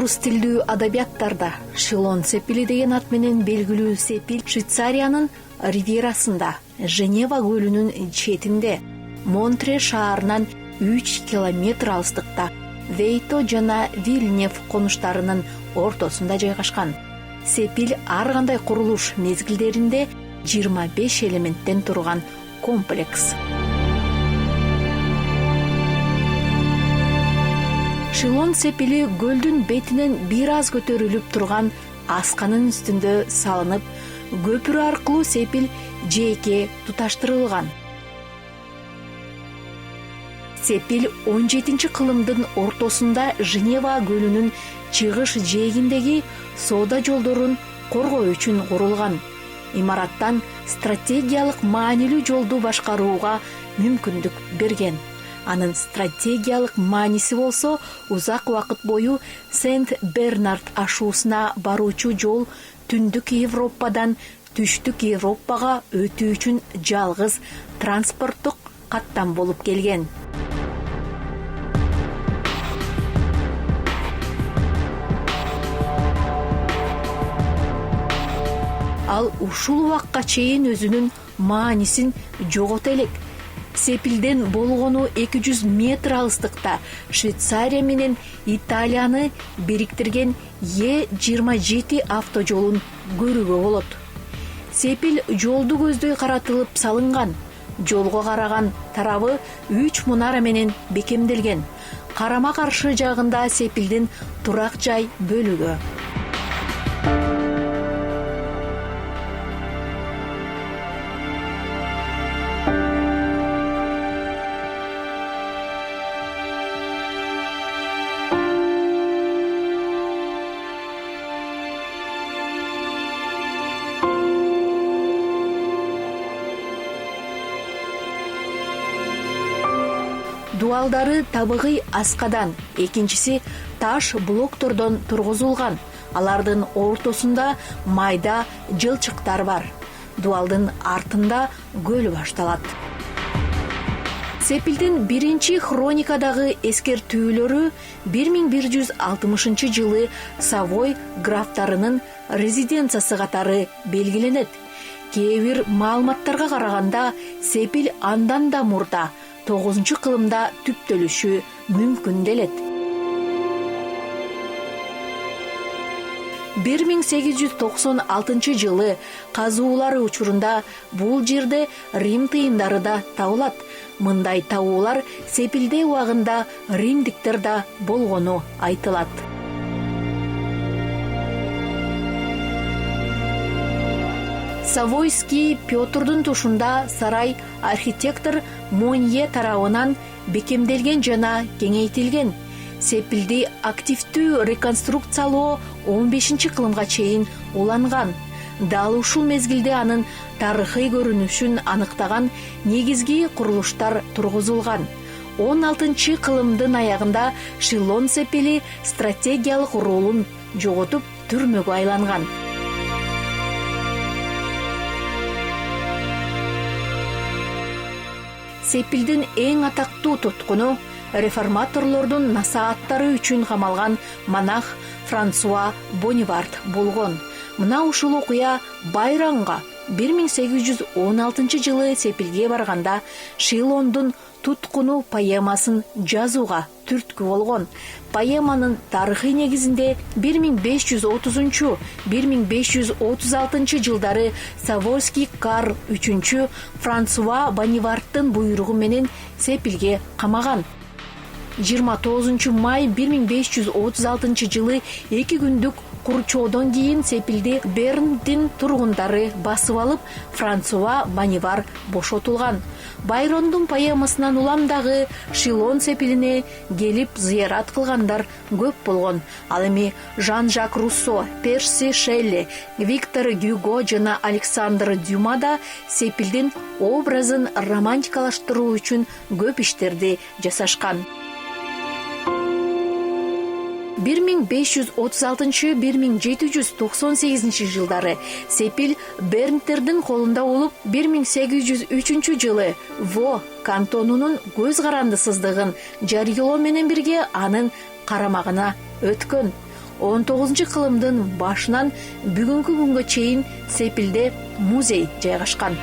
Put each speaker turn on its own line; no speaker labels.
орус тилдүү адабияттарда Шилон сепили деген ат менен белгилүү сепил Швейцариянын ривьерасында, Женева көлүнүн четинде, Монтре шаарынан 3 километр алыстыкта, Вейто жана Вильнев конуштарынын ортосунда жайгашкан. Сепил ар кандай курулуш мезгилдеринде 25 элементтен турган комплекс. Шилон сепили көлдүн бетинен бир аз көтөрүлүп турган асканын үстүндө салынып, көпүрө аркылуу сепил жээкке туташтырылган. Сепил 17-кылымдын ортосунда Женева көлүнүн чыгыш жээгиндеги соода жолдорун коргоо үчүн курулган. Имараттан стратегиялык маанилүү жолду башкарууга мүмкүндүк берген. Анын стратегиялык мааниси болсо, узак убакыт бою Сент-Бернард ашуусуна баруучу жол Түндүк Европадан Түштүк Европага өтүү үчүн жалгыз транспорттук каттам болуп келген. Ал ушул убакка чейин өзүнүн маанисин жогото элек. Сепилден болгону 200 метр алыстыкта Швейцария менен Италияны бириктирген Е27 автожолун көрүүгө болот. Сепил жолду көздөй каратылып салынган. Жолго караган тарабы 3 мунара менен бекемделген. Карама каршы жагында сепилдин турак жай бөлүгү. Дуалдары табыгый аскадан, экинчиси таш блоктордон тургузулган. Алардын ортосунда майда жылчыктар бар. Дуалдын артында көл башталат. Сепилдин биринчи хроникадагы эскертүүлөрү 1160 жылы Савой графтарынын резиденциясы катары белгиленет. Кээ бир маалыматтарга караганда, сепил андан да мурда 9-кылымда түптөлүшү мүмкүн делет. 1896 жылы казуулары учурунда бул жерде Рим тыйындары да табылат. Мындай табуулар сепилде убагында римдиктер да болгону айтылат. Савойский Петрдун тушунда сарай архитектор Монье тарабынан бекемделген жана кеңейтилген. Сепилди активдүү реконструкциялоо 15-кылымга чейин уланган. Дал ушул мезгилде анын тарыхый көрүнүшүн аныктаган негизги курулуштар тургузулган. 16-кылымдын аягында Шилон сепили стратегиялык ролун жоготуп түрмөгө айланган. Сепилдин эң атактуу туткуну реформаторлордун насааттары үчүн камалган монах Франсуа Бонивард болгон. Мына ушул окуя байрамга 1816 жылы сепилге барганда Шилондун туткуну поэмасын жазууга түрткү болгон. Поэманын тарыхый негизинде 1530-1536 жылдары Савойский Карл III Франсуа Бонивардтын буйругу менен сепилге камаган. 29 май 1536 жылы 2 күндүк курчоодон кийин сепилди Берндин тургундары басып алып, Франсуа Бонивар бошотулган. Байрондун поэмасынан улам дагы Шилон сепилине келип зыярат кылгандар көп болгон. Ал эми Жан-Жак Руссо, Перси Шелли, Виктор Гюго жана Александр Дюма да сепилдин образын романтикалаштыруу үчүн көп иштерди жасашкан. 1536-1798 жылдары сепил Бернтердин колунда болуп, 1803 жылы Во кантонунун көз карандысыздыгын жарыялоо менен бирге анын карамагына өткөн. 19-кылымдын башынан бүгүнкү күнгө чейин Сепилде музей жайгашкан.